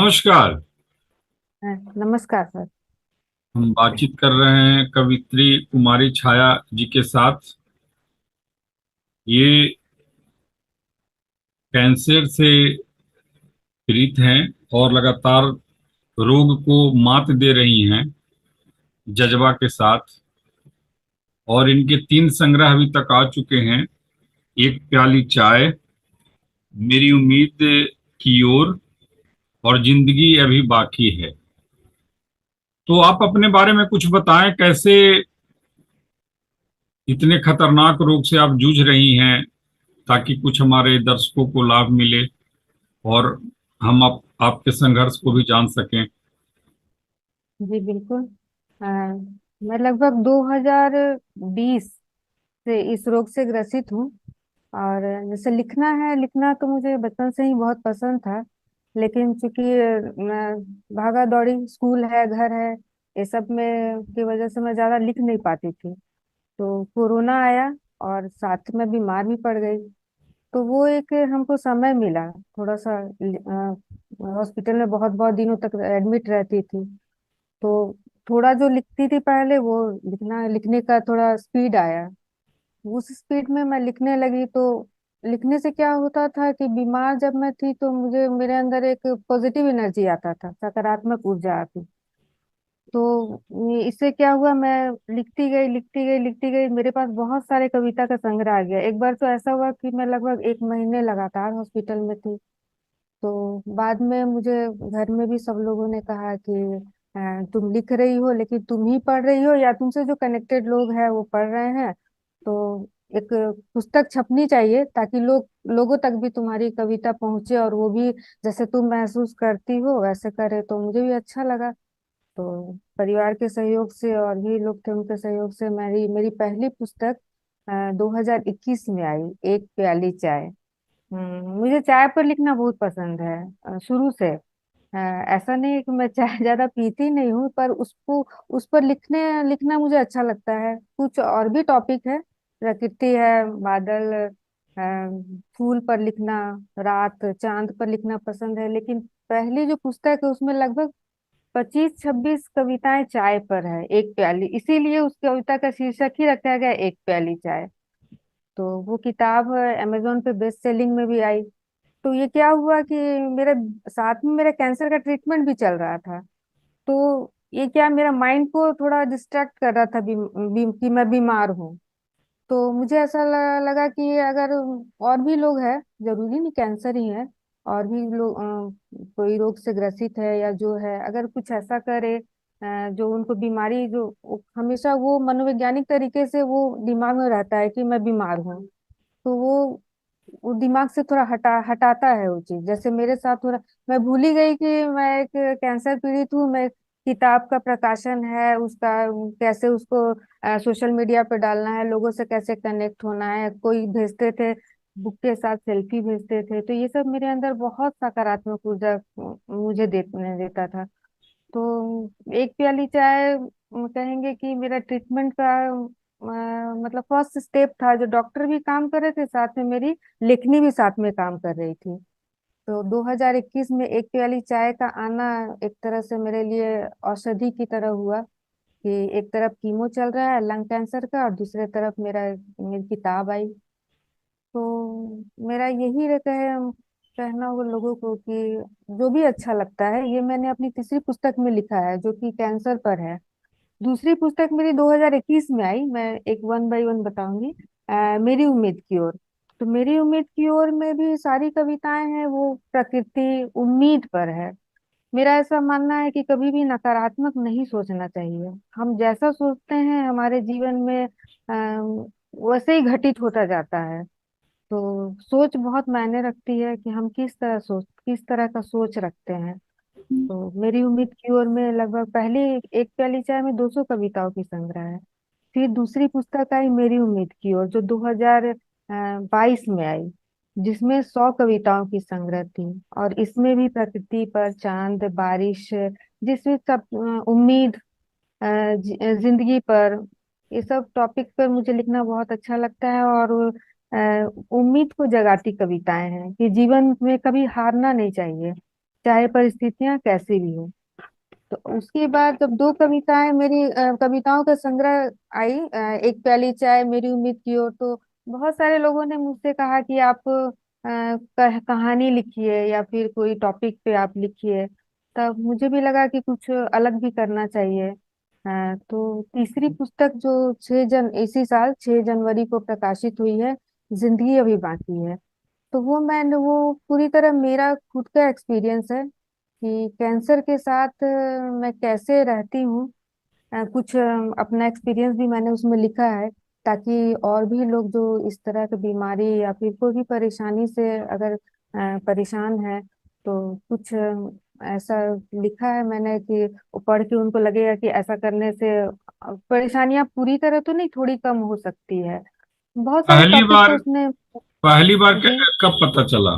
नमस्कार। नमस्कार सर। हम बातचीत कर रहे हैं कवित्री कुमारी छाया जी के साथ। ये कैंसर से पीड़ित हैं और लगातार रोग को मात दे रही हैं जज्बा के साथ। और इनके 3 संग्रह अभी तक आ चुके हैं। एक प्याली चाय, मेरी उम्मीद की ओर, और जिंदगी अभी बाकी है। तो आप अपने बारे में कुछ बताएं, कैसे इतने खतरनाक रोग से आप जूझ रही हैं, ताकि कुछ हमारे दर्शकों को लाभ मिले और हम आपके संघर्ष को भी जान सकें। जी बिल्कुल। अ, मैं लगभग 2020 से इस रोग से ग्रसित हूँ। और जैसे लिखना है, लिखना तो मुझे बचपन से ही बहुत पसंद था। लेकिन चूंकि भागा दौड़ी स्कूल है, घर है, ये सब में की वजह से मैं ज्यादा लिख नहीं पाती थी। तो कोरोना आया और साथ में बीमार भी पड़ गई। तो वो एक हमको समय मिला थोड़ा सा। हॉस्पिटल में बहुत बहुत दिनों तक एडमिट रहती थी। तो थोड़ा जो लिखती थी पहले, वो लिखने का थोड़ा स्पीड आया। उस स्पीड में मैं लिखने लगी। तो लिखने से क्या होता था कि बीमार जब मैं थी तो मुझे मेरे अंदर एक पॉजिटिव एनर्जी आता था, सकारात्मक ऊर्जा आती। तो इससे क्या हुआ, मैं लिखती गई लिखती गई लिखती गई, मेरे पास बहुत सारे कविता का संग्रह आ गया। एक बार तो ऐसा हुआ कि मैं लगभग एक महीने लगातार हॉस्पिटल में थी। तो बाद में मुझे घर में भी सब लोगों ने कहा कि तुम लिख रही हो, लेकिन तुम ही पढ़ रही हो या तुमसे जो कनेक्टेड लोग हैं वो पढ़ रहे हैं। तो एक पुस्तक छपनी चाहिए ताकि लोगों तक भी तुम्हारी कविता पहुंचे, और वो भी जैसे तुम महसूस करती हो वैसे करे। तो मुझे भी अच्छा लगा। तो परिवार के सहयोग से और भी लोग थे, उनके सहयोग से मेरी मेरी पहली पुस्तक 2021 में आई, एक प्याली चाय। मुझे चाय पर लिखना बहुत पसंद है शुरू से। ऐसा नहीं है कि मैं चाय ज्यादा पीती नहीं हूँ, पर उसको उस पर लिखना मुझे अच्छा लगता है। कुछ और भी टॉपिक है, प्रकृति है, बादल, फूल पर लिखना, रात चांद पर लिखना पसंद है। लेकिन पहली जो पुस्तक है उसमें लगभग 25-26 कविताएं चाय पर है, एक प्याली, इसीलिए उस कविता का शीर्षक ही रखा गया एक प्याली चाय। तो वो किताब अमेजोन पे बेस्ट सेलिंग में भी आई। तो ये क्या हुआ कि मेरे साथ में मेरा कैंसर का ट्रीटमेंट भी चल रहा था। तो ये क्या मेरा माइंड को थोड़ा डिस्ट्रैक्ट कर रहा था कि मैं बीमार हूँ। तो मुझे ऐसा लगा कि अगर और भी लोग हैं, जरूरी नहीं कैंसर ही है, और भी लोग कोई रोग से ग्रसित है या जो है, अगर कुछ ऐसा करे जो उनको बीमारी जो हमेशा वो मनोवैज्ञानिक तरीके से वो दिमाग में रहता है कि मैं बीमार हूँ। तो वो दिमाग से थोड़ा हटाता है वो चीज। जैसे मेरे साथ थोड़ा मैं भूल ही गई कि मैं एक कैंसर पीड़ित हूँ। मैं किताब का प्रकाशन है उसका, कैसे उसको सोशल मीडिया पे डालना है, लोगों से कैसे कनेक्ट होना है, कोई भेजते थे बुक के साथ सेल्फी भेजते थे, तो ये सब मेरे अंदर बहुत सकारात्मक ऊर्जा मुझे देता था। तो एक प्याली चाय कहेंगे कि मेरा ट्रीटमेंट का मतलब फर्स्ट स्टेप था। जो डॉक्टर भी काम कर रहे थे, साथ में मेरी लेखनी भी साथ में काम कर रही थी। तो 2021 में एक प्याली चाय का आना एक तरह से मेरे लिए औषधि की तरह हुआ कि एक तरफ कीमो चल रहा है लंग कैंसर का, और दूसरे तरफ मेरी किताब आई। तो मेरा यही रहता है कहना वो लोगों को कि जो भी अच्छा लगता है, ये मैंने अपनी तीसरी पुस्तक में लिखा है जो कि कैंसर पर है। दूसरी पुस्तक मेरी 2021 में आई, मैं एक वन बाय वन बताऊंगी। मेरी उम्मीद की ओर। तो मेरी उम्मीद की ओर में भी सारी कविताएं हैं, वो प्रकृति उम्मीद पर है। मेरा ऐसा मानना है कि कभी भी नकारात्मक नहीं सोचना चाहिए। हम जैसा सोचते हैं हमारे जीवन में वैसे ही घटित होता जाता है। तो सोच बहुत मायने रखती है कि हम किस तरह का सोच रखते हैं। तो मेरी उम्मीद की ओर में लगभग पहली एक प्याली चाय में 200 कविताओं की संग्रह है। फिर दूसरी पुस्तक आई मेरी उम्मीद की ओर, जो 2022 में आई, जिसमें 100 कविताओं की संग्रह थी। और इसमें भी प्रकृति पर, चांद, बारिश, जिसमें सब उम्मीद, जिंदगी पर, ये सब टॉपिक पर मुझे लिखना बहुत अच्छा लगता है। और उम्मीद को जगाती कविताएं हैं कि जीवन में कभी हारना नहीं चाहिए। चाहे परिस्थितियां कैसी भी हो। तो उसके बाद जब दो कविताएं मेरी कविताओं का संग्रह आई, एक प्याली चाय मेरी उम्मीद की ओर, तो बहुत सारे लोगों ने मुझसे कहा कि आप कहानी लिखिए या फिर कोई टॉपिक पे आप लिखिए। तब मुझे भी लगा कि कुछ अलग भी करना चाहिए। तो तीसरी पुस्तक जो 6 जन इसी साल 6 जनवरी को प्रकाशित हुई है, जिंदगी अभी बाकी है। तो वो पूरी तरह मेरा खुद का एक्सपीरियंस है कि कैंसर के साथ मैं कैसे रहती हूँ। कुछ अपना एक्सपीरियंस भी मैंने उसमें लिखा है, ताकि और भी लोग जो इस तरह की बीमारी या फिर कोई भी परेशानी से अगर परेशान है, तो कुछ ऐसा लिखा है मैंने कि वो पढ़ के उनको लगेगा कि ऐसा करने से परेशानियां पूरी तरह तो नहीं, थोड़ी कम हो सकती है। बहुत सारे पहली टॉपिक पे बार उसने। पहली बार जी। कब पता चला?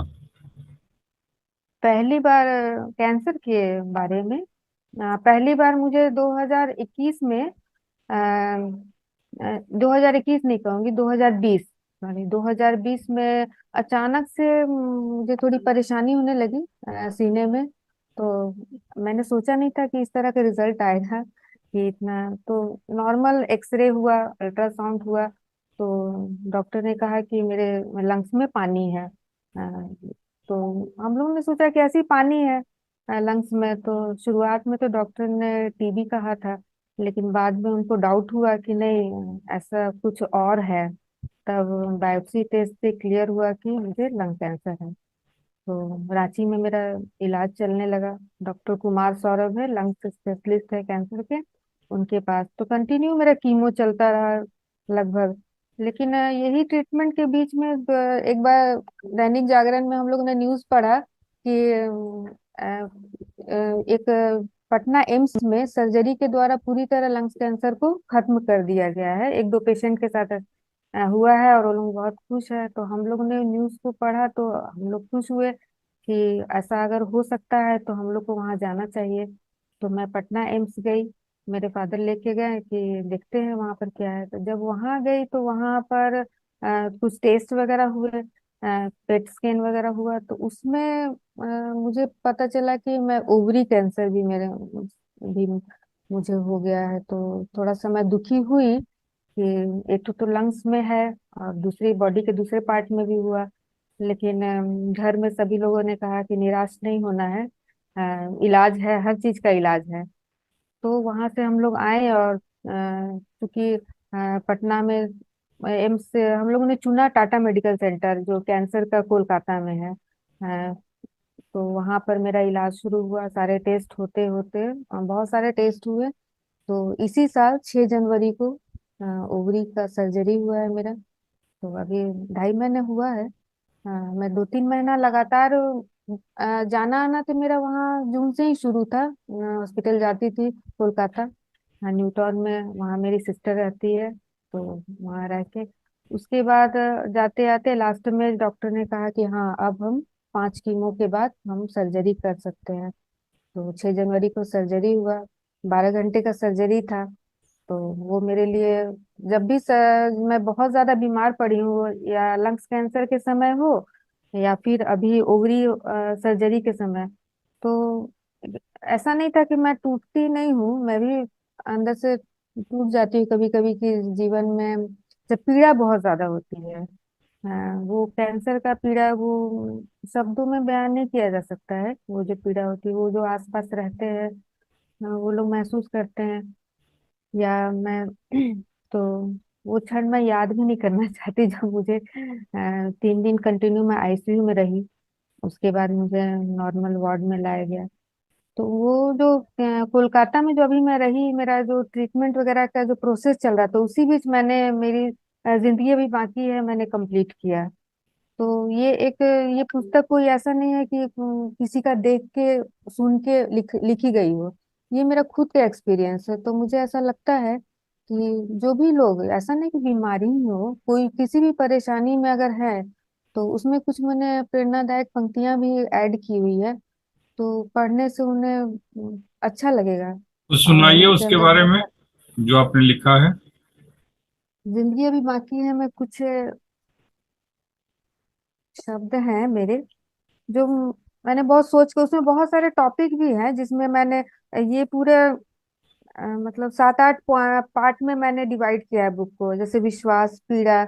पहली बार कैंसर के बारे में पहली बार मुझे 2021 में, 2021 नहीं कहूंगी, 2020, सॉरी 2020 में अचानक से मुझे थोड़ी परेशानी होने लगी सीने में। तो मैंने सोचा नहीं था कि इस तरह का रिजल्ट आएगा, कि इतना तो नॉर्मल एक्सरे हुआ, अल्ट्रासाउंड हुआ, तो डॉक्टर ने कहा कि मेरे लंग्स में पानी है। तो हम लोगों ने सोचा कि ऐसी पानी है लंग्स में, तो शुरुआत में तो डॉक्टर ने टीबी कहा था, लेकिन बाद में उनको डाउट हुआ कि नहीं, ऐसा कुछ और है। तब बायोप्सी टेस्ट से क्लियर हुआ कि मुझे लंग कैंसर है। तो रांची में मेरा इलाज चलने लगा। डॉक्टर कुमार सौरभ है, लंग स्पेशलिस्ट है कैंसर के, उनके पास तो कंटिन्यू मेरा कीमो चलता रहा लगभग। लेकिन यही ट्रीटमेंट के बीच में एक बार दैनिक जागरण में हम लोग ने न्यूज़ पढ़ा कि एक पटना एम्स में सर्जरी के द्वारा पूरी तरह लंग्स कैंसर को खत्म कर दिया गया है, एक दो पेशेंट के साथ हुआ है, और वो लोग बहुत खुश है। तो हम लोग ने न्यूज़ को पढ़ा तो हम लोग खुश हुए कि ऐसा अगर हो सकता है तो हम लोग को वहां जाना चाहिए। तो मैं पटना एम्स गई, मेरे फादर लेके गए कि देखते हैं वहां पर क्या है। तो जब वहां गई तो वहां पर कुछ टेस्ट वगैरह हुए, पेट स्कैन वगैरह हुआ, तो उसमें मुझे पता चला कि मैं ओवरी कैंसर भी मुझे हो गया है। तो थोड़ा सा मैं दुखी हुई कि एक तो लंग्स में है और दूसरी बॉडी के दूसरे पार्ट में भी हुआ। लेकिन घर में सभी लोगों ने कहा कि निराश नहीं होना है, इलाज है, हर चीज का इलाज है। तो वहां से हम लोग आए, और चूंकि पटना में एम्स से हम लोगों ने चुना टाटा मेडिकल सेंटर, जो कैंसर का कोलकाता में है। तो वहां पर मेरा इलाज शुरू हुआ, सारे टेस्ट होते होते बहुत सारे टेस्ट हुए। तो इसी साल 6 जनवरी को ओवरी का सर्जरी हुआ है मेरा। तो अभी 2.5 महीने हुआ है। मैं 2-3 महीना लगातार जाना आना तो मेरा वहाँ जून से ही शुरू था। हॉस्पिटल जाती थी कोलकाता, न्यूटाउन में, वहाँ मेरी सिस्टर रहती है, तो वहाँ रह के उसके बाद जाते आते लास्ट में डॉक्टर ने कहा कि हाँ, अब हम 5 कीमो के बाद हम सर्जरी कर सकते हैं। तो 6 जनवरी को सर्जरी हुआ, 12 घंटे का सर्जरी था। तो वो मेरे लिए, जब भी मैं बहुत ज्यादा बीमार पड़ी हूँ, या लंग्स कैंसर के समय हो या फिर अभी ओवरी सर्जरी के समय, तो ऐसा नहीं था कि मैं टूटती नहीं हूँ, मैं भी अंदर से टूट जाती हूँ कभी कभी, कि जीवन में जब पीड़ा बहुत ज्यादा होती है। वो कैंसर का पीड़ा वो शब्दों में बयान नहीं किया जा सकता है। वो जो पीड़ा होती है, वो जो आसपास रहते हैं वो लोग महसूस करते हैं, या मैं तो वो क्षण मैं याद भी नहीं करना चाहती, जब मुझे 3 दिन कंटिन्यू मैं आईसीयू में रही। उसके बाद मुझे नॉर्मल वार्ड में लाया गया। तो वो जो कोलकाता में जो अभी मैं रही, मेरा जो ट्रीटमेंट वगैरह का जो प्रोसेस चल रहा था, उसी बीच मैंने मेरी जिंदगी अभी बाकी है मैंने कंप्लीट किया। तो ये पुस्तक कोई ऐसा नहीं है कि किसी का देख के सुन के लिखी गई हो। ये मेरा खुद का एक्सपीरियंस है। तो मुझे ऐसा लगता है कि जो भी लोग, ऐसा नहीं कि बीमारी ही हो, कोई किसी भी परेशानी में अगर है, तो उसमें कुछ मैंने प्रेरणादायक पंक्तियां भी ऐड की हुई है, तो पढ़ने से उन्हें अच्छा लगेगा। तो और सुनाइए उनके उसके अंदर बारे में जो आपने लिखा है। जिंदगी अभी बाकी है में कुछ शब्द हैं मेरे, जो मैंने बहुत सोच के, उसमें बहुत सारे टॉपिक भी हैं जिसमें मैंने ये पूरे मतलब 7-8 पार्ट में मैंने डिवाइड किया है बुक को। जैसे विश्वास, पीड़ा,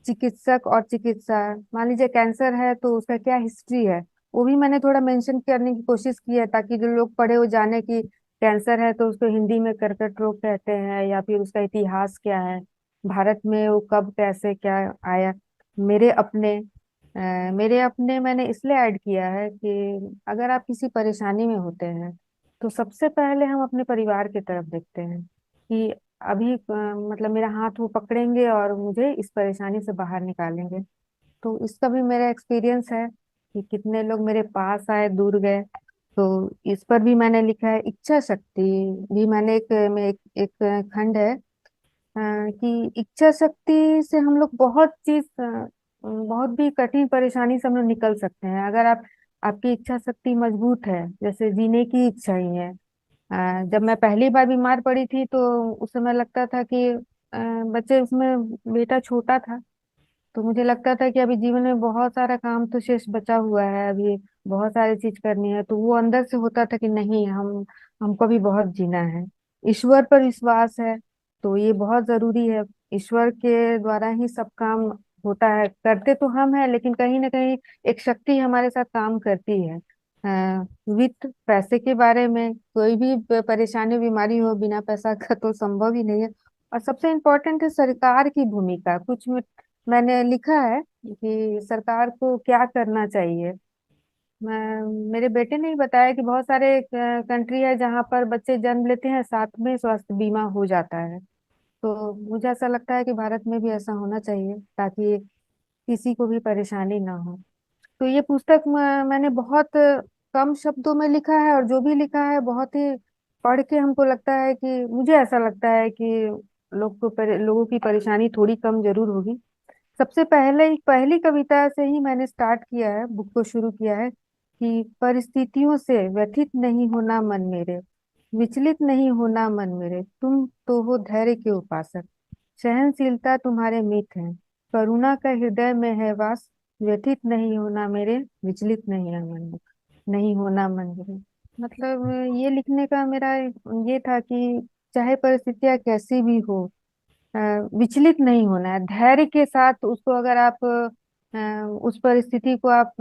चिकित्सक और चिकित्सा। मान लीजिए कैंसर है तो उसका क्या हिस्ट्री है, वो भी मैंने थोड़ा मेंशन करने की कोशिश की है, ताकि जो लोग पढ़े वो जाने कि कैंसर है तो उसको हिंदी में कर्कट रोग कहते हैं, या फिर उसका इतिहास क्या है, भारत में वो कब कैसे क्या आया। मेरे अपने मेरे अपने मैंने इसलिए ऐड किया है कि अगर आप किसी परेशानी में होते हैं तो सबसे पहले हम अपने परिवार की तरफ देखते हैं कि अभी मतलब मेरा हाथ वो पकड़ेंगे और मुझे इस परेशानी से बाहर निकालेंगे। तो इसका भी मेरा एक्सपीरियंस है कि कितने लोग मेरे पास आए, दूर गए। तो इस पर भी मैंने लिखा है। इच्छा शक्ति भी मैंने एक खंड है कि इच्छा शक्ति से हम लोग बहुत चीज बहुत भी कठिन परेशानी से हम लोग निकल सकते हैं, अगर आप आपकी इच्छा शक्ति मजबूत है। जैसे जीने की इच्छा ही है। जब मैं पहली बार बीमार पड़ी थी तो उस समय लगता था कि बच्चे उसमें बेटा छोटा था, तो मुझे लगता था कि अभी जीवन में बहुत सारा काम तो शेष बचा हुआ है, अभी बहुत सारी चीज करनी है। तो वो अंदर से होता था कि नहीं, हमको भी बहुत जीना है। ईश्वर पर विश्वास है तो ये बहुत जरूरी है। ईश्वर के द्वारा ही सब काम होता है, करते तो हम हैं लेकिन कहीं ना कहीं एक शक्ति हमारे साथ काम करती है। वित्त, पैसे के बारे में कोई भी परेशानी बीमारी हो, बिना पैसा का तो संभव ही नहीं है। और सबसे इम्पोर्टेंट है सरकार की भूमिका। कुछ मैंने लिखा है कि सरकार को क्या करना चाहिए। मेरे बेटे ने ही बताया कि बहुत सारे कंट्री है जहाँ पर बच्चे जन्म लेते हैं साथ में स्वास्थ्य बीमा हो जाता है। तो मुझे ऐसा लगता है कि भारत में भी ऐसा होना चाहिए ताकि किसी को भी परेशानी ना हो। तो ये पुस्तक मैंने बहुत कम शब्दों में लिखा है, और जो भी लिखा है बहुत ही पढ़ के हमको लगता है कि, मुझे ऐसा लगता है कि लोगों की परेशानी थोड़ी कम जरूर होगी। सबसे पहले पहली कविता से ही मैंने स्टार्ट किया है, बुक को शुरू किया है कि परिस्थितियों से व्यथित नहीं होना मन मेरे, विचलित नहीं होना मन मेरे, तुम तो हो धैर्य के उपासक, सहनशीलता तुम्हारे मित है, करुणा का हृदय में है वास, व्यथित नहीं होना मेरे, विचलित नहीं है मन में, नहीं होना मन मेरे। मतलब ये लिखने का मेरा ये था कि चाहे परिस्थितियां कैसी भी हो, अ, विचलित नहीं होना है, धैर्य के साथ उसको अगर आप उस परिस्थिति को आप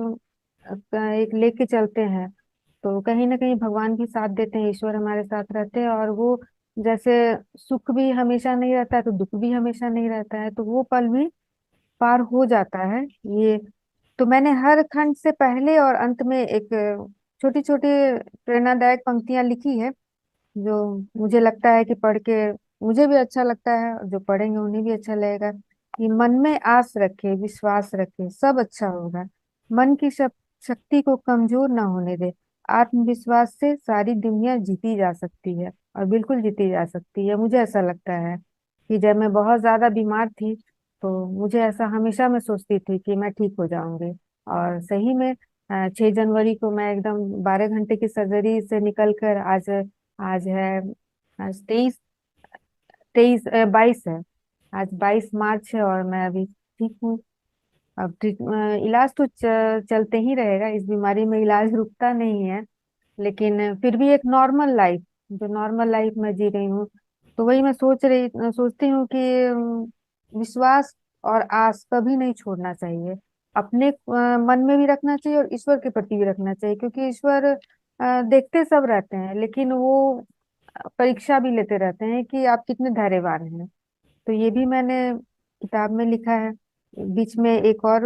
एक लेके चलते हैं तो कहीं ना कहीं भगवान भी साथ देते हैं, ईश्वर हमारे साथ रहते हैं। और वो जैसे सुख भी हमेशा नहीं रहता है तो दुख भी हमेशा नहीं रहता है, तो वो पल भी पार हो जाता है। ये तो मैंने हर खंड से पहले और अंत में एक छोटी छोटी प्रेरणादायक पंक्तियां लिखी है, जो मुझे लगता है कि पढ़ के मुझे भी अच्छा लगता है और जो पढ़ेंगे उन्हें भी अच्छा लगेगा। कि मन में आस रखे, विश्वास रखे, सब अच्छा होगा। मन की शक्ति को कमजोर ना होने दे। आत्मविश्वास से सारी दुनिया जीती जा सकती है, और बिल्कुल जीती जा सकती है। मुझे ऐसा लगता है कि जब मैं बहुत ज्यादा बीमार थी तो मुझे ऐसा हमेशा मैं सोचती थी कि मैं ठीक हो जाऊंगी। और सही में 6 जनवरी को मैं एकदम 12 घंटे की सर्जरी से निकल कर आज आज है आज 22 है। आज 22 मार्च है और मैं अभी ठीक हूँ। अब इलाज तो चलते ही रहेगा, इस बीमारी में इलाज रुकता नहीं है। लेकिन फिर भी एक नॉर्मल लाइफ, जो नॉर्मल लाइफ मैं जी रही हूँ, तो वही मैं सोचती हूँ कि विश्वास और आस कभी नहीं छोड़ना चाहिए। अपने मन में भी रखना चाहिए और ईश्वर के प्रति भी रखना चाहिए, क्योंकि ईश्वर देखते सब रहते हैं लेकिन वो परीक्षा भी लेते रहते हैं कि आप कितने धैर्यवान हैं। तो ये भी मैंने किताब में लिखा है। बीच में एक और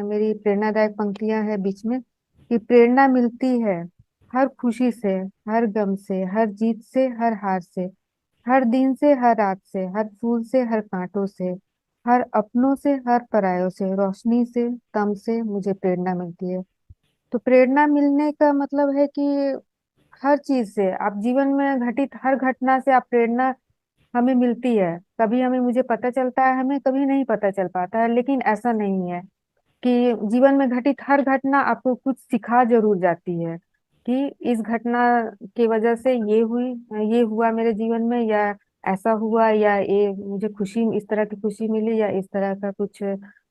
मेरी प्रेरणादायक पंक्तियां है बीच में कि प्रेरणा मिलती है हर खुशी से, हर गम से, हर जीत से, हर हार से, हर दिन से, हर रात से, हर फूल से, हर कांटों से, हर अपनों से, हर परायों से, रोशनी से, तम से मुझे प्रेरणा मिलती है। तो प्रेरणा मिलने का मतलब है कि हर चीज से, आप जीवन में घटित हर घटना से आप प्रेरणा हमें मिलती है। कभी हमें मुझे पता चलता है, हमें कभी नहीं पता चल पाता है, लेकिन ऐसा नहीं है कि जीवन में घटित हर घटना आपको कुछ सिखा जरूर जाती है कि इस घटना की वजह से ये हुई, ये हुआ मेरे जीवन में, या ऐसा हुआ, या ये मुझे खुशी, इस तरह की खुशी मिली, या इस तरह का कुछ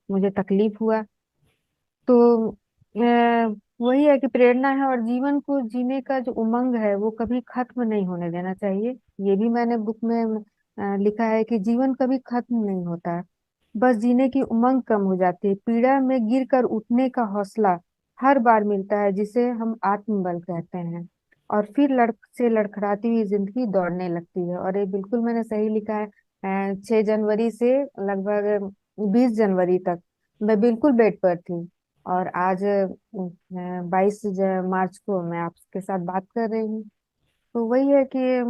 मुझे तकलीफ हुआ। तो वही है कि प्रेरणा है, और जीवन को जीने का जो उमंग है वो कभी खत्म नहीं होने देना चाहिए। ये भी मैंने बुक में लिखा है कि जीवन कभी खत्म नहीं होता है, बस जीने की उमंग कम हो जाती है। पीड़ा में गिर कर उठने का हौसला हर बार मिलता है, जिसे हम आत्मबल कहते हैं। और फिर से लड़खड़ाती हुई जिंदगी दौड़ने लगती है। और ये बिल्कुल मैंने सही लिखा है। 6 जनवरी से लगभग 20 जनवरी तक मैं बिल्कुल बेड पर थी, और आज 22 मार्च को मैं आपके साथ बात कर रही हूँ। तो वही है कि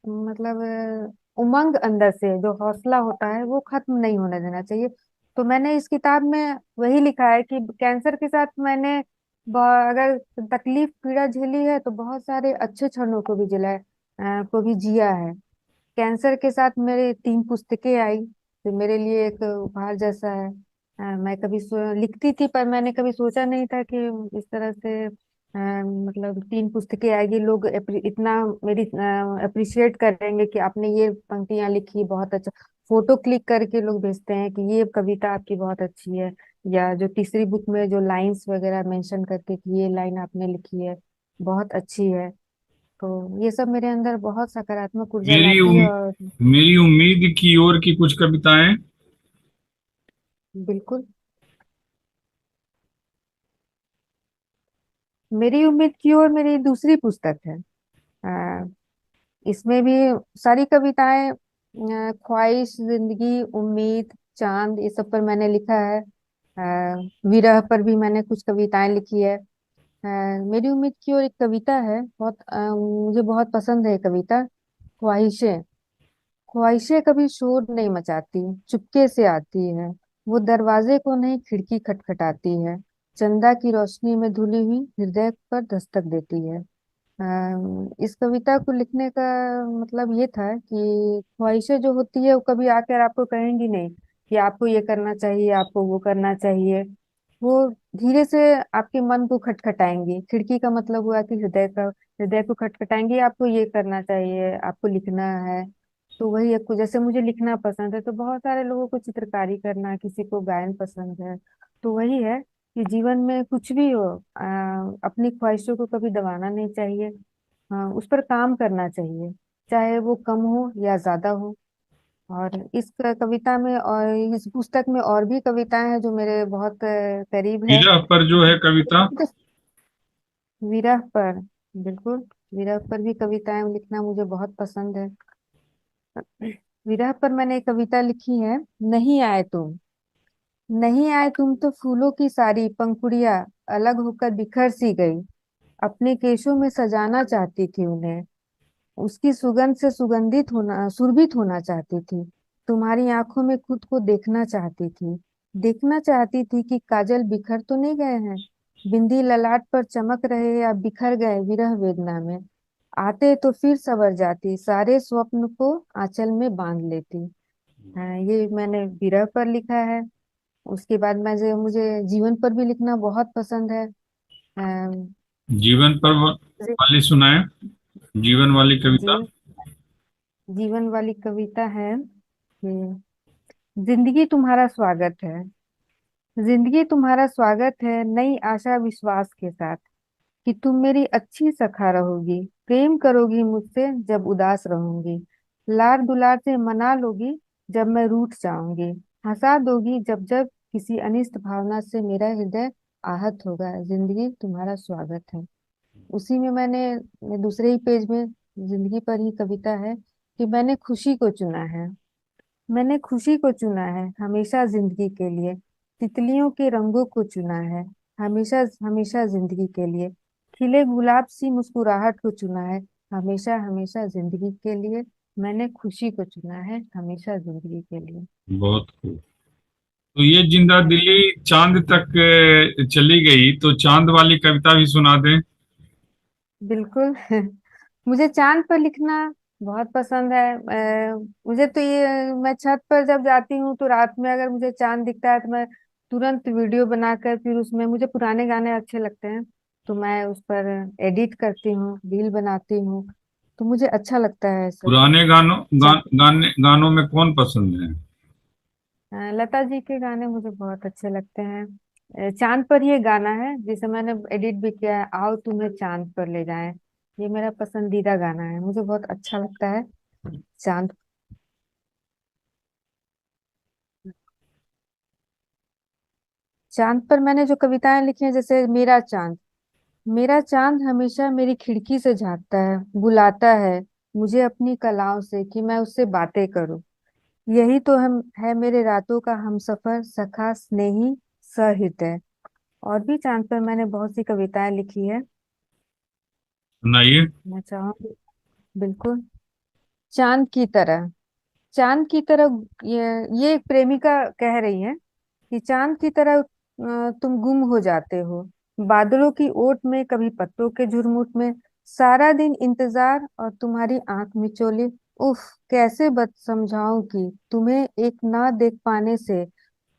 मतलब उमंग अंदर से जो हौसला होता है वो खत्म नहीं होने देना चाहिए। तो मैंने इस किताब में वही लिखा है कि कैंसर के साथ मैंने अगर तकलीफ पीड़ा झेली है तो बहुत सारे अच्छे क्षणों को भी जिला है, को भी जिया है। कैंसर के साथ मेरे 3 पुस्तकें आई, तो मेरे लिए एक उपहार जैसा है। मैं कभी लिखती थी, पर मैंने कभी सोचा नहीं था कि इस तरह से मतलब 3 पुस्तकें आएगी, लोग इतना मेरी अप्रिशिएट करेंगे कि आपने ये पंक्तियां लिखी, बहुत अच्छा। फोटो क्लिक करके लोग भेजते हैं कि ये कविता आपकी बहुत अच्छी है, या जो तीसरी बुक में जो लाइंस वगैरह मेंशन करके कि ये लाइन आपने लिखी है बहुत अच्छी है। तो ये सब मेरे अंदर बहुत सकारात्मक ऊर्जा मेरी लाती है। उम, और मेरी उम्मीद की ओर की कुछ कविताएं। बिल्कुल, मेरी उम्मीद की ओर मेरी दूसरी पुस्तक है। अ, इसमें भी सारी कविताएं ख्वाहिश, जिंदगी, उम्मीद, चांद, ये सब पर मैंने लिखा है। विरह पर भी मैंने कुछ कविताएं लिखी है। मेरी उम्मीद की ओर एक कविता है, बहुत मुझे बहुत पसंद है ये कविता। ख्वाहिशें। ख्वाहिशें कभी शोर नहीं मचाती, चुपके से आती है। वो दरवाजे को नहीं, खिड़की खटखटाती है। चंदा की रोशनी में धुली हुई हृदय पर दस्तक देती है। इस कविता को लिखने का मतलब ये था कि ख्वाहिशें जो होती है वो कभी आकर आपको कहेंगी नहीं कि आपको ये करना चाहिए, आपको वो करना चाहिए। वो धीरे से आपके मन को खटखटाएंगी। खिड़की का मतलब हुआ कि हृदय को खटखटाएंगी, आपको ये करना चाहिए, आपको लिखना है। तो वही है, जैसे मुझे लिखना पसंद है तो बहुत सारे लोगों को चित्रकारी करना, किसी को गायन पसंद है। तो वही है कि जीवन में कुछ भी हो, अपनी ख्वाहिशों को कभी दबाना नहीं चाहिए। हाँ, उस पर काम करना चाहिए, चाहे वो कम हो या ज्यादा हो। और इस कविता में और इस पुस्तक में और भी कविताएं हैं जो मेरे बहुत करीब है। विरह पर जो है कविता। विरह पर, बिल्कुल, विरह पर भी कविताएं लिखना मुझे बहुत पसंद है। विरह पर मैंने एक कविता लिखी है। नहीं आए तुम, नहीं आए तुम तो फूलों की सारी पंखुड़ियां अलग होकर बिखर सी गई। अपने केशों में सजाना चाहती थी उन्हें, उसकी सुगंध से सुरभित होना चाहती थी। तुम्हारी आंखों में खुद को देखना चाहती थी, देखना चाहती थी कि काजल बिखर तो नहीं गए हैं, बिंदी ललाट पर चमक रहे या बिखर गए विरह वेदना में। आते तो फिर सवर जाती, सारे स्वप्न को आंचल में बांध लेती। हाँ, ये मैंने विरह पर लिखा है। उसके बाद मुझे जीवन पर भी लिखना बहुत पसंद है। अम, जीवन पर जी, वाली सुनाए, जीवन वाली कविता। जी, जीवन वाली कविता है कि जिंदगी तुम्हारा स्वागत है, जिंदगी तुम्हारा स्वागत है नई आशा विश्वास के साथ, कि तुम मेरी अच्छी सखा रहोगी, प्रेम करोगी मुझसे जब उदास रहूंगी, लाड दुलार से मना लोगी जब मैं रूठ जाऊंगी, हंसा दोगी जब जब किसी अनिष्ट भावना से मेरा हृदय आहत होगा। जिंदगी तुम्हारा स्वागत है। उसी में मैंने दूसरे ही पेज में जिंदगी पर ही कविता है कि मैंने खुशी को चुना है, मैंने खुशी को चुना है हमेशा जिंदगी के लिए, तितलियों के रंगों को चुना है हमेशा हमेशा जिंदगी के लिए, खिले गुलाब सी मुस्कुराहट को चुना है हमेशा हमेशा जिंदगी के लिए। मैंने खुशी को चुना है हमेशा जिंदगी के लिए। बहुत खूब। तो ये जिंदा दिली चांद तक चली गई, तो चांद वाली कविता भी सुना दें। बिल्कुल। मुझे चांद पर लिखना बहुत पसंद है। मुझे तो ये, मैं छत पर जब जाती हूँ तो रात में अगर मुझे चांद दिखता है तो मैं तुरंत वीडियो बनाकर फिर उसमें, मुझे पुराने गाने अच्छे लगते हैं तो मैं उस पर एडिट करती हूँ, रील बनाती हूँ। तो मुझे अच्छा लगता है सब। पुराने चा, गानों में कौन पसंद है? लता जी के गाने मुझे बहुत अच्छे लगते हैं। चांद पर ये गाना है जिसे मैंने एडिट भी किया है, आओ तुम्हें चांद पर ले जाएं। ये मेरा पसंदीदा गाना है, मुझे बहुत अच्छा लगता है चांद। चांद पर मैंने जो कविताएं लिखी हैं, जैसे मेरा चांद हमेशा मेरी खिड़की से झांकता है, बुलाता है मुझे अपनी कलाओं से कि मैं उससे बातें करूं। यही तो हम है मेरे रातों का हमसफर, सखा स्नेही सहृदय है। और भी चांद पर मैंने बहुत सी कविताएं लिखी है। सुनाइए। मैं चाहूंगी, बिल्कुल। चांद की तरह, चांद की तरह, ये एक प्रेमिका कह रही है कि चांद की तरह तुम गुम हो जाते हो बादलों की ओट में, कभी पत्तों के झुरमुट में। सारा दिन इंतजार और तुम्हारी आंख मिचोली। उफ, कैसे बत समझाऊं कि तुम्हें एक ना देख पाने से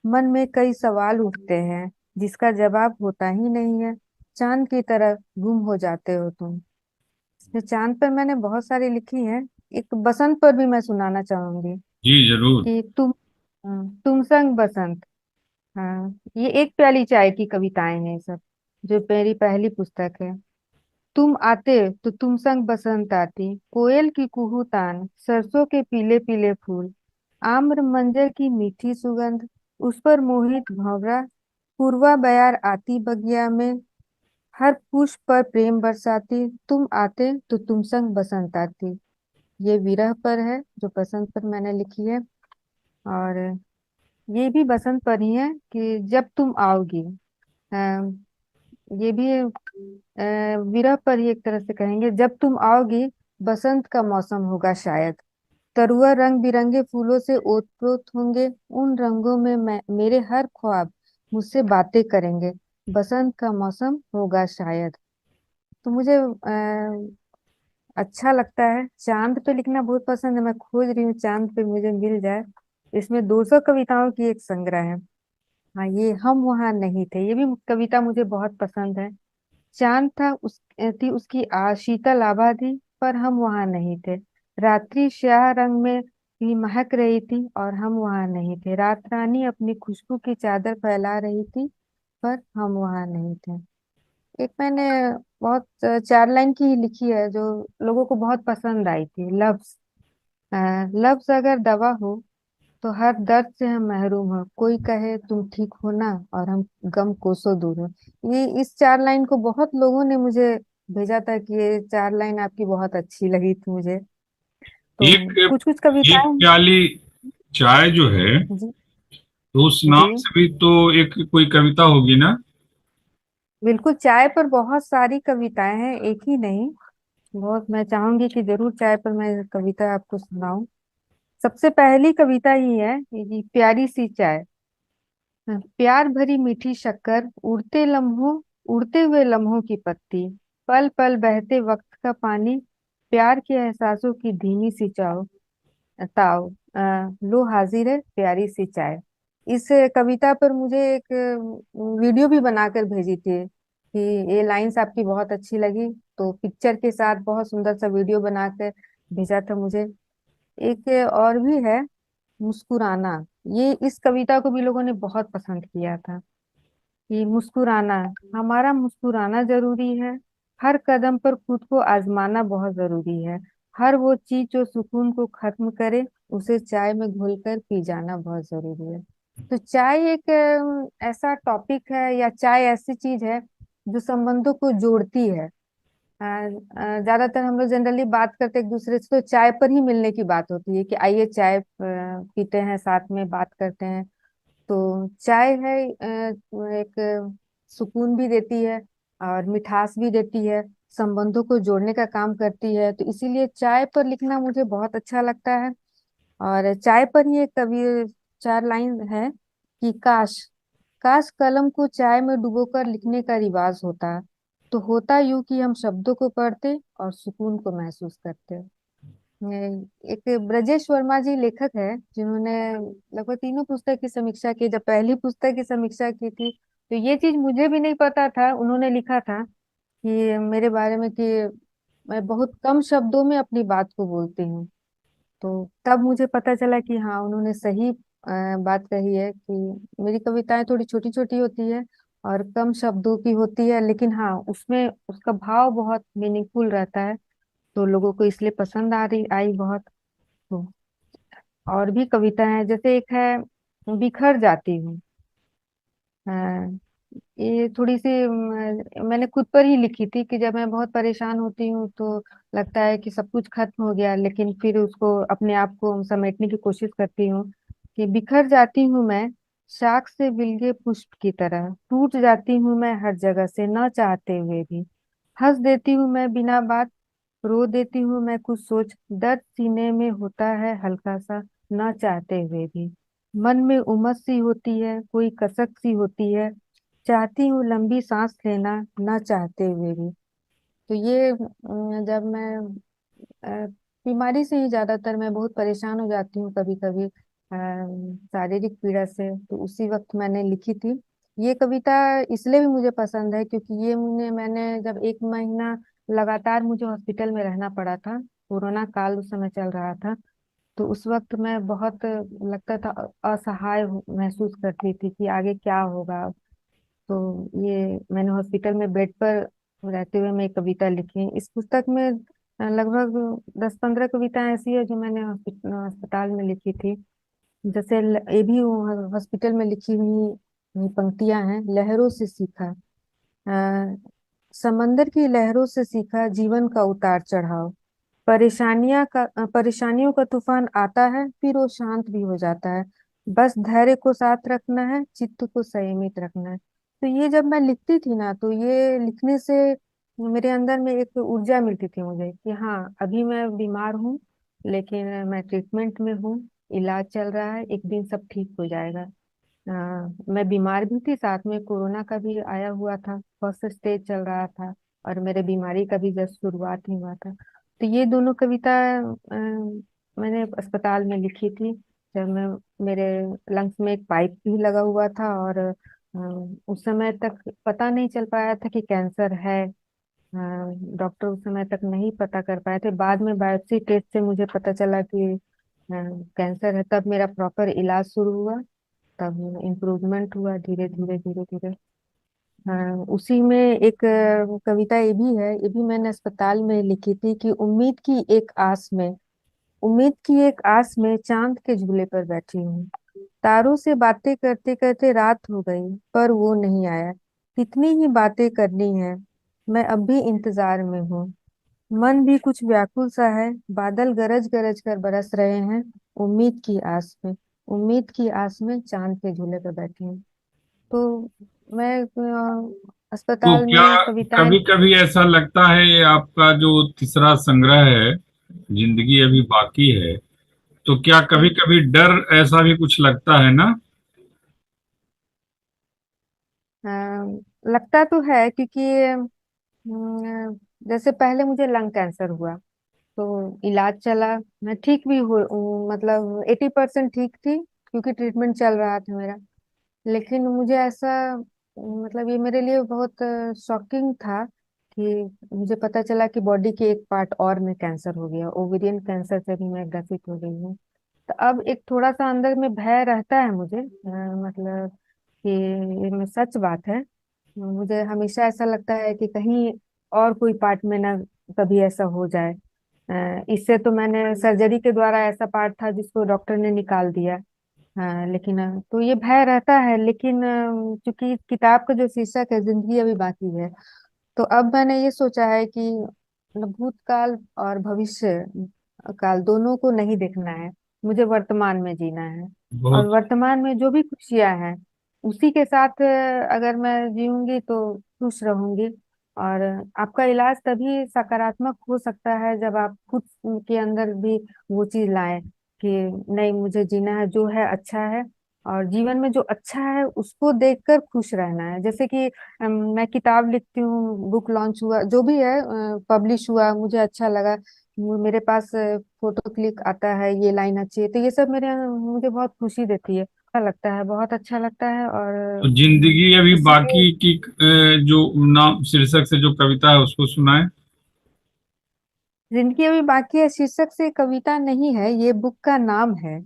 मन में कई सवाल उठते हैं जिसका जवाब होता ही नहीं है। चांद की तरह गुम हो जाते हो तुम। इसमें चांद पर मैंने बहुत सारी लिखी है। एक बसंत पर भी मैं सुनाना चाहूंगी जी जरूर। कि तुम संग बसंत। हाँ, ये एक प्याली चाय की कविताएं हैं सब, जो मेरी पहली पुस्तक है। तुम आते तो तुम संग बसंत आती, कोयल की कुहू तान, सरसों के पीले पीले फूल, आम्र मंजर की मीठी सुगंध, उस पर मोहित भंवरा, पूर्वा बयार आती बगिया में, हर पुष्प पर प्रेम बरसाती। तुम आते तो तुम संग बसंत आती। ये विरह पर है, जो बसंत पर मैंने लिखी है। और ये भी बसंत पर ही है कि जब तुम आओगी। ये भी विरह पर ही एक तरह से कहेंगे, जब तुम आओगी बसंत का मौसम होगा शायद। तरुआ रंग बिरंगे फूलों से ओतप्रोत होंगे, उन रंगों में मेरे हर ख्वाब मुझसे बातें करेंगे। बसंत का मौसम होगा शायद। तो मुझे अच्छा लगता है, चांद पे लिखना बहुत पसंद है। मैं खोज रही हूँ चांद पे मुझे मिल जाए। इसमें 200 कविताओं की एक संग्रह है। हाँ, ये हम वहां नहीं थे, ये भी कविता मुझे बहुत पसंद है। चांद था, थी उसकी शीतल आभा थी, पर हम वहां नहीं थे। रात्रि स्याह रंग में भी महक रही थी और हम वहां नहीं थे। रात रानी अपनी खुशबू की चादर फैला रही थी, पर हम वहां नहीं थे। एक मैंने बहुत 4 लाइन की ही लिखी है, जो लोगों को बहुत पसंद आई थी। लफ्ज, लफ्ज अगर दवा हो तो हर दर्द से हम महरूम हो। कोई कहे तुम ठीक हो ना, और हम गम कोसों दूर हो। ये इस 4 लाइन को बहुत लोगों ने मुझे भेजा था कि ये 4 लाइन आपकी बहुत अच्छी लगी थी मुझे। तो एक कुछ कुछ एक कविताएं। प्याली चाय जो है, जी। तो उस जी, नाम से भी तो एक कोई कविता होगी ना? बिल्कुल। चाय पर बहुत सारी कविताएं हैं, एक ही नहीं। बहुत, मैं चाहूंगी कि जरूर चाय पर मैं कविता आपको सुनाऊं। सबसे पहली कविता ही है कि प्यारी सी चाय। प्यार भरी मीठी शक्कर, उड़ते हुए लम्हों की पत्ती, पल पल बहते वक्त का पानी, प्यार के एहसासों की धीमी सी चाव, ताव, लो हाजिर है प्यारी सी चाय। इस कविता पर मुझे एक वीडियो भी बनाकर भेजी थी कि ये लाइंस आपकी बहुत अच्छी लगी, तो पिक्चर के साथ बहुत सुंदर सा वीडियो बनाकर भेजा था मुझे। एक और भी है, मुस्कुराना। ये इस कविता को भी लोगों ने बहुत पसंद किया था कि मुस्कुराना, हमारा मुस्कुराना जरूरी है। हर कदम पर खुद को आजमाना बहुत जरूरी है। हर वो चीज जो सुकून को खत्म करे, उसे चाय में घोलकर पी जाना बहुत जरूरी है। तो चाय एक ऐसा टॉपिक है, या चाय ऐसी चीज है जो संबंधों को जोड़ती है। ज्यादातर हम लोग जनरली बात करते एक दूसरे से तो चाय पर ही मिलने की बात होती है कि आइए चाय पीते हैं, साथ में बात करते हैं। तो चाय है, एक सुकून भी देती है और मिठास भी देती है, संबंधों को जोड़ने का काम करती है। तो इसीलिए चाय पर लिखना मुझे बहुत अच्छा लगता है। और चाय पर ही एक कवि 4 लाइन है कि काश, काश कलम को चाय में डुबोकर लिखने का रिवाज होता, तो होता यूं कि हम शब्दों को पढ़ते और सुकून को महसूस करते। एक ब्रजेश वर्मा जी लेखक है, जिन्होंने लगभग तीनों पुस्तक की समीक्षा की। जब पहली पुस्तक की समीक्षा की थी, तो ये चीज मुझे भी नहीं पता था। उन्होंने लिखा था कि मेरे बारे में कि मैं बहुत कम शब्दों में अपनी बात को बोलती हूँ। तो तब मुझे पता चला कि हाँ, उन्होंने सही बात कही है कि मेरी कविताएं थोड़ी छोटी छोटी होती है और कम शब्दों की होती है, लेकिन हाँ उसमें उसका भाव बहुत मीनिंगफुल रहता है, तो लोगों को इसलिए पसंद आ रही आई बहुत। तो और भी कविता है, जैसे एक है बिखर जाती हूँ। हाँ, ये थोड़ी सी मैंने खुद पर ही लिखी थी कि जब मैं बहुत परेशान होती हूँ तो लगता है कि सब कुछ खत्म हो गया, लेकिन फिर उसको अपने आप को समेटने की कोशिश करती हूँ कि बिखर जाती हूँ मैं शाख से बिलगे पुष्प की तरह, टूट जाती हूँ मैं हर जगह से न चाहते हुए भी, हंस देती हूँ मैं बिना बात, रो देती हूँ मैं कुछ सोच, दर्द सीने में होता है हल्का सा न चाहते हुए भी, मन में उमस सी होती है कोई कसक सी होती है, चाहती हूँ लंबी सांस लेना न चाहते हुए भी। तो ये जब मैं अ, बीमारी से ही ज्यादातर मैं बहुत परेशान हो जाती हूँ कभी कभी, शारीरिक पीड़ा से, तो उसी वक्त मैंने लिखी थी। ये कविता इसलिए भी मुझे पसंद है क्योंकि ये मैंने जब एक महीना लगातार मुझे हॉस्पिटल में रहना पड़ा था, कोरोना काल उस समय चल रहा था, तो उस वक्त मैं बहुत लगता था असहाय महसूस करती थी कि आगे क्या होगा। तो ये मैंने हॉस्पिटल में बेड पर रहते हुए मैं एक कविता लिखी। इस पुस्तक में लगभग 10-15 कविताएं ऐसी है जो मैंने अस्पताल में लिखी थी। जैसे ये भी हॉस्पिटल में लिखी हुई पंक्तियां हैं। लहरों से सीखा, अ, समंदर की लहरों से सीखा जीवन का उतार चढ़ाव, परेशानियों का तूफान आता है फिर वो शांत भी हो जाता है, बस धैर्य को साथ रखना है, चित्त को संयमित रखना है। तो ये जब मैं लिखती थी ना, तो ये लिखने से मेरे अंदर में एक ऊर्जा मिलती थी मुझे कि हाँ अभी मैं बीमार हूँ, लेकिन मैं ट्रीटमेंट में हूँ, इलाज चल रहा है, एक दिन सब ठीक हो जाएगा। मैं बीमार भी थी, साथ में कोरोना का भी आया हुआ था, फर्स्ट स्टेज चल रहा था, और मेरे बीमारी का भी जस्ट शुरुआत ही हुआ था। तो ये दोनों कविता मैंने अस्पताल में लिखी थी, जब मैं मेरे लंग्स में एक पाइप भी लगा हुआ था, और उस समय तक पता नहीं चल पाया था कि कैंसर है। डॉक्टर उस समय तक नहीं पता कर पाए थे, बाद में बायोप्सी टेस्ट से मुझे पता चला कि कैंसर है, तब मेरा प्रॉपर इलाज शुरू हुआ, तब इम्प्रूवमेंट हुआ धीरे धीरे धीरे धीरे। हाँ, उसी में एक कविता ये भी है, ये भी मैंने अस्पताल में लिखी थी कि उम्मीद की एक आस में चांद के झूले पर बैठी हूँ, तारों से बातें करते करते रात हो गई पर वो नहीं आया, कितनी ही बातें करनी है, मैं अब भी इंतजार में हूँ, मन भी कुछ व्याकुल सा है, बादल गरज गरज कर बरस रहे हैं, उम्मीद की आस में उम्मीद की आस में चांद के झूले पर बैठी हूँ। तो मैं तो अस्पताल क्या में कविताएं। कभी कभी ऐसा लगता है, ये आपका जो तीसरा संग्रह है, जिंदगी अभी बाकी है, तो क्या कभी कभी डर ऐसा भी कुछ लगता है ना? अ, लगता तो है क्योंकि जैसे पहले मुझे लंग कैंसर हुआ, तो इलाज चला, मैं ठीक भी मतलब 80% ठीक थी क्योंकि ट्रीटमेंट चल रहा था मेरा। लेकिन मुझे ऐसा मतलब ये मेरे लिए बहुत शॉकिंग था कि मुझे पता चला कि बॉडी के एक पार्ट और में कैंसर हो गया, ओवेरियन कैंसर से भी मैं ग्रसित हो गई हूँ। तो अब एक थोड़ा सा अंदर में भय रहता है मुझे, मतलब कि ये में सच बात है, मुझे हमेशा ऐसा लगता है कि कहीं और कोई पार्ट में ना कभी ऐसा हो जाए। इससे तो मैंने सर्जरी के द्वारा ऐसा पार्ट था जिसको डॉक्टर ने निकाल दिया। हाँ लेकिन तो ये भय रहता है, लेकिन चूंकि इस किताब का जो शीर्षक है जिंदगी अभी बाकी है, तो अब मैंने ये सोचा है कि मतलब भूतकाल और भविष्य काल दोनों को नहीं देखना है, मुझे वर्तमान में जीना है, और बहुत। वर्तमान में जो भी खुशियां हैं उसी के साथ अगर मैं जीऊंगी तो खुश रहूंगी। और आपका इलाज तभी सकारात्मक हो सकता है जब आप खुद के अंदर भी वो चीज लाएं कि नहीं, मुझे जीना है, जो है अच्छा है, और जीवन में जो अच्छा है उसको देखकर खुश रहना है। जैसे कि मैं किताब लिखती हूँ, बुक लॉन्च हुआ, जो भी है पब्लिश हुआ, मुझे अच्छा लगा, मेरे पास फोटो क्लिक आता है, ये लाइन अच्छी है, तो ये सब मुझे बहुत खुशी देती है, अच्छा लगता है, बहुत अच्छा लगता है। और तो जिंदगी अभी इसीलिए बाकी की जो नाम शीर्षक से जो कविता है उसको सुनाए। जिंदगी अभी बाकी है शीर्षक से कविता नहीं है, ये बुक का नाम है।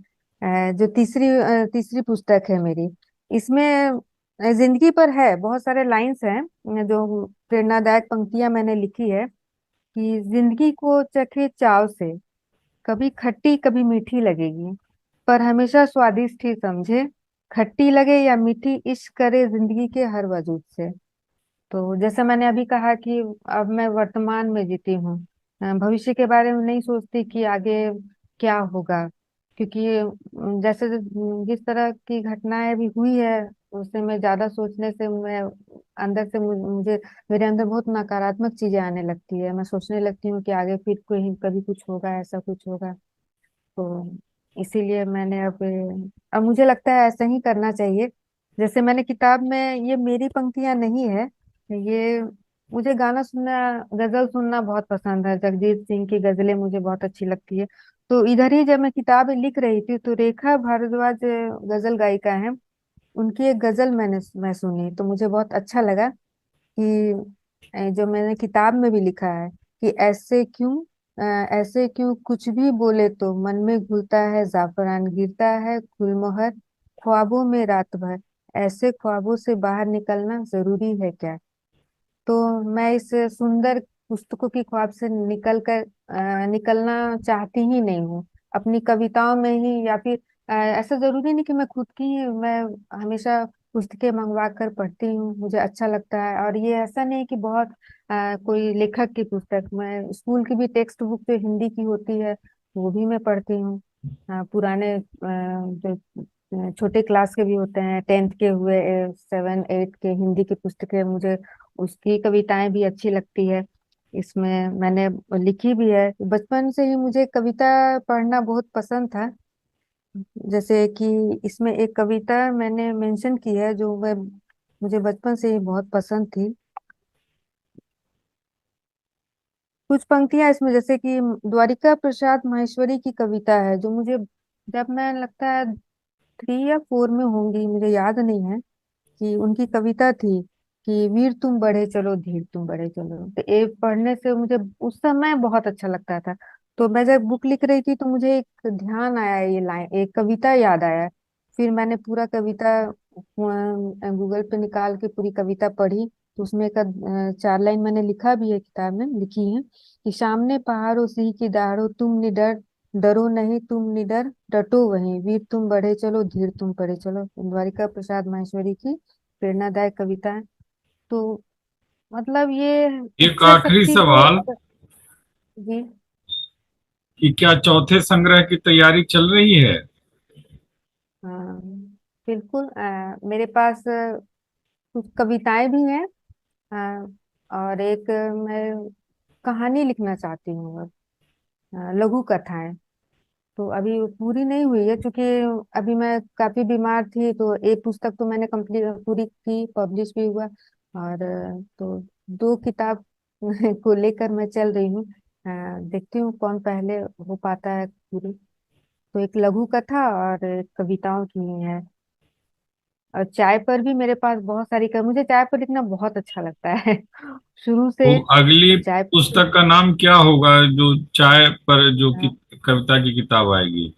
जो तीसरी पुस्तक है मेरी, इसमें जिंदगी पर है, बहुत सारे लाइंस हैं जो प्रेरणादायक पंक्तियां मैंने लिखी है कि जिंदगी को चखे चाव से, कभी खट्टी कभी मीठी लगेगी, पर हमेशा स्वादिष्ट ही समझे, खट्टी लगे या मीठी, इश्क करे जिंदगी के हर वजूद से। तो जैसे मैंने अभी कहा कि अब मैं वर्तमान में जीती हूँ, भविष्य के बारे में नहीं सोचती कि आगे क्या होगा, क्योंकि जैसे जिस तरह की घटनाएं अभी हुई है उससे मैं ज्यादा सोचने से मैं अंदर से मुझे मेरे अंदर बहुत नकारात्मक चीजें आने लगती है। मैं सोचने लगती हूँ कि आगे फिर कोई कभी कुछ होगा, ऐसा कुछ होगा। तो इसीलिए मैंने अब मुझे लगता है ऐसा ही करना चाहिए। जैसे मैंने किताब में, ये मेरी पंक्तियां नहीं है, ये मुझे गाना सुनना, गजल सुनना बहुत पसंद है। जगजीत सिंह की गजलें मुझे बहुत अच्छी लगती है। तो इधर ही जब मैं किताब लिख रही थी तो रेखा भारद्वाज गजल गायिका है, उनकी एक गजल मैं सुनी तो मुझे बहुत अच्छा लगा कि जो मैंने किताब में भी लिखा है कि ऐसे क्यों कुछ भी बोले तो मन में घुलता है जाफरान, गिरता है गुलमोहर ख्वाबों में रात भर, ऐसे ख्वाबों से बाहर निकलना जरूरी है क्या। तो मैं इस सुंदर पुस्तकों की ख्वाब से निकलना चाहती ही नहीं हूँ। अपनी कविताओं में ही, या फिर ऐसा जरूरी नहीं कि मैं खुद की ही, मैं हमेशा पुस्तकें मंगवा कर पढ़ती हूँ, मुझे अच्छा लगता है। और ये ऐसा नहीं कि बहुत कोई लेखक की पुस्तक, मैं स्कूल की भी टेक्स्ट बुक जो हिंदी की होती है वो भी मैं पढ़ती हूँ। पुराने जो छोटे क्लास के भी होते हैं, 10th के हुए, 7 8 के हिंदी की पुस्तकें, मुझे उसकी कविताएं भी अच्छी लगती है। इसमें मैंने लिखी भी है। बचपन से ही मुझे कविता पढ़ना बहुत पसंद था। जैसे कि इसमें एक कविता मैंने मेंशन की है जो मैं मुझे बचपन से ही बहुत पसंद थी। कुछ पंक्तियां इसमें, जैसे कि द्वारिका प्रसाद माहेश्वरी की कविता है जो मुझे, जब मैं लगता है 3 या 4 में होंगी, मुझे याद नहीं है, कि उनकी कविता थी कि वीर तुम बढ़े चलो, धीर तुम बढ़े चलो। तो ये पढ़ने से मुझे उस समय बहुत अच्छा लगता था। तो मैं जब बुक लिख रही थी तो मुझे एक ध्यान आया, ये लाइन, एक कविता याद आया। फिर मैंने पूरा कविता गूगल पे निकाल के पूरी कविता पढ़ी। तो उसमें एक 4 लाइन मैंने लिखा भी है, किताब में लिखी है कि सामने पहाड़ों सिंह की दहाड़ो, तुम निडर डरो नहीं, तुम निडर डटो वहीं, वीर तुम बढ़े चलो, धीर तुम बढ़े चलो। द्वारिका प्रसाद माहेश्वरी की प्रेरणादायक कविता है। तो मतलब ये एक इच्छा आखिरी शक्ति को सवाल जी। कि क्या चौथे संग्रह की तैयारी चल रही है? हाँ, बिल्कुल। मेरे पास कुछ कविताएं भी हैं। और एक मैं कहानी लिखना चाहती हूँ अब, लघु कथाएं। तो अभी वो पूरी नहीं हुई है क्योंकि अभी मैं काफी बीमार थी। तो एक पुस्तक तो मैंने कंप्लीट पूरी की, पब्लिश भी हुआ। और तो 2 किताब को लेकर मैं चल रही हूँ। देखती हूँ कौन पहले हो पाता है पूरी। तो एक लघु कथा और एक कविताओं की ही है। और चाय पर भी मेरे पास बहुत सारी मुझे चाय पर लिखना बहुत अच्छा लगता है शुरू तो से अगली चाय। पुस्तक का नाम क्या होगा, जो चाय पर जो पर कविता की किताब आएगी?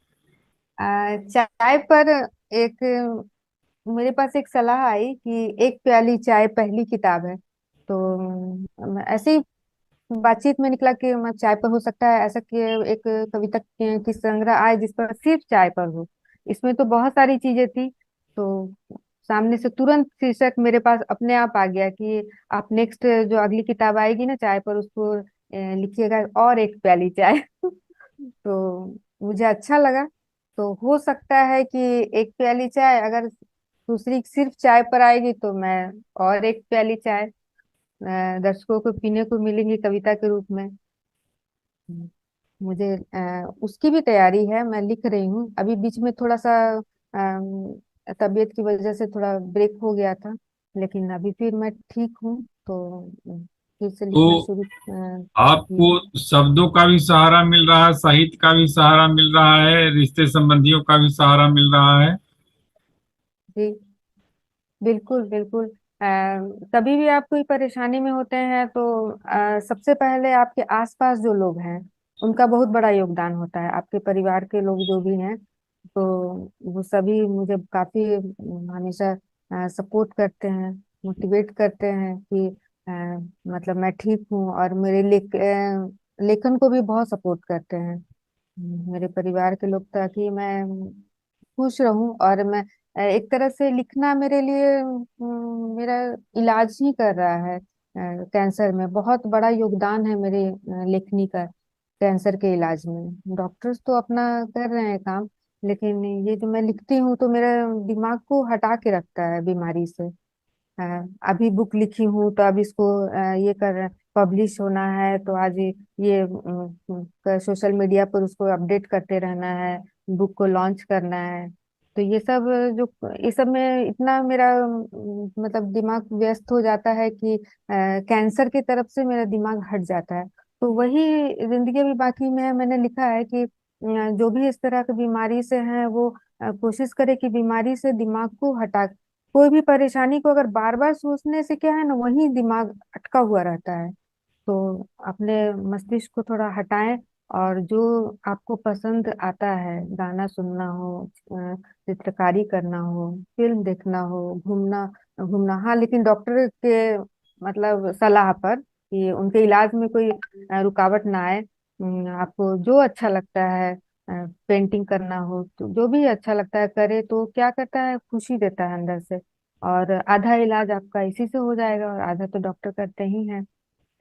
चाय पर एक, मेरे पास एक सलाह आई कि एक प्याली चाय पहली किताब है। तो ऐसे ही बातचीत में निकला कि मैं चाय पर हो सकता है ऐसा कि एक कविता की संग्रह आए जिस पर सिर्फ चाय पर हो। इसमें तो बहुत सारी चीजें थी। तो सामने से तुरंत शीर्षक मेरे पास अपने आप आ गया कि आप नेक्स्ट जो अगली किताब आएगी ना चाय पर, उसको लिखिएगा और एक प्याली चाय तो मुझे अच्छा लगा। तो हो सकता है कि एक प्याली चाय, अगर दूसरी सिर्फ चाय पर आएगी तो मैं और एक प्याली चाय दर्शकों को पीने को मिलेंगी कविता के रूप में। हम्म, मुझे उसकी भी तैयारी है, मैं लिख रही हूँ। अभी बीच में थोड़ा सा तबीयत की वजह से थोड़ा ब्रेक हो गया था, लेकिन अभी फिर मैं ठीक हूँ। तो फिर से तो लिखना शुरू आपको की। शब्दों का भी सहारा मिल रहा है, साहित्य का भी सहारा मिल रहा है, रिश्ते संबंधियों का भी सहारा मिल रहा है। जी, बिल्कुल बिल्कुल। कभी भी आप कोई परेशानी में होते हैं तो सबसे पहले आपके आसपास जो लोग हैं उनका बहुत बड़ा योगदान होता है, आपके परिवार के लोग जो भी हैं। तो वो सभी मुझे काफी हमेशा सपोर्ट करते हैं, मोटिवेट करते हैं कि अ, मतलब मैं ठीक हूँ, और मेरे लेखन को भी बहुत सपोर्ट करते हैं। मेरे परिवार के लोग, ताकि मैं खुश रहूं। और मैं एक तरह से लिखना मेरे लिए मेरा इलाज ही कर रहा है। कैंसर में बहुत बड़ा योगदान है मेरे लेखनी का, कैंसर के इलाज में। डॉक्टर्स तो अपना कर रहे हैं काम, लेकिन ये जो मैं लिखती हूँ तो मेरा दिमाग को हटा के रखता है बीमारी से। अ, अभी बुक लिखी हूँ तो अब इसको ये कर पब्लिश होना है, तो आज ये सोशल मीडिया पर उसको अपडेट करते रहना है, बुक को लॉन्च करना है। तो ये सब में इतना मेरा मतलब दिमाग व्यस्त हो जाता है कि कैंसर की तरफ से मेरा दिमाग हट जाता है। तो वही जिंदगी अभी बाकी में है, मैंने लिखा है कि जो भी इस तरह की बीमारी से हैं वो कोशिश करे कि बीमारी से दिमाग को हटा, कोई भी परेशानी को अगर बार बार सोचने से क्या है ना, वही दिमाग अटका हुआ रहता है। तो अपने मस्तिष्क को थोड़ा हटाएं, और जो आपको पसंद आता है, गाना सुनना हो, चित्रकारी करना हो, फिल्म देखना हो, घूमना घूमना, हाँ लेकिन डॉक्टर के मतलब सलाह पर, कि उनके इलाज में कोई रुकावट ना आए। आपको जो अच्छा लगता है, पेंटिंग करना हो तो जो भी अच्छा लगता है करे, तो क्या करता है, खुशी देता है अंदर से। और आधा इलाज आपका इसी से हो जाएगा, और आधा तो डॉक्टर करते ही हैं।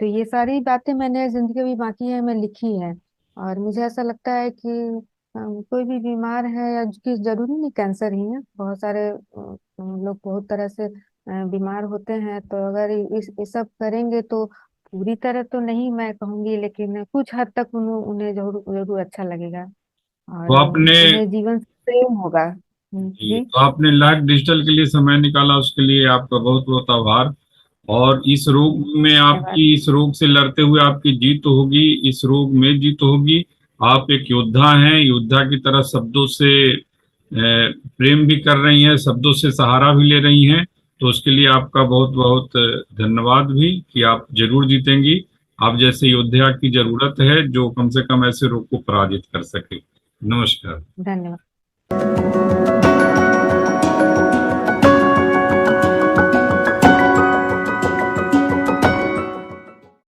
तो ये सारी बातें मैंने, जिंदगी भी बाकी है में लिखी है। और मुझे ऐसा लगता है कि कोई भी बीमार है, या कि जरूरी नहीं कैंसर ही है, बहुत सारे लोग बहुत तरह से बीमार होते हैं। तो अगर ये सब करेंगे तो पूरी तरह तो नहीं मैं कहूंगी, लेकिन कुछ हद तक उन्हें जरूर जरूर अच्छा लगेगा, तो और आपने उन्हें जीवन से प्रेम होगा। जी, जी। तो आपने लाइफ डिजिटल के लिए समय निकाला, उसके लिए आपका बहुत बहुत आभार। और इस रोग में धन्यवाद। आपकी, इस रोग से लड़ते हुए आपकी जीत होगी, इस रोग में जीत होगी। आप एक योद्धा हैं, योद्धा की तरह शब्दों से प्रेम भी कर रही हैं, शब्दों से सहारा भी ले रही हैं। तो उसके लिए आपका बहुत बहुत धन्यवाद भी, कि आप जरूर जीतेंगी। आप जैसे योद्धा की जरूरत है, जो कम से कम ऐसे रोग को पराजित कर सके। नमस्कार। धन्यवाद।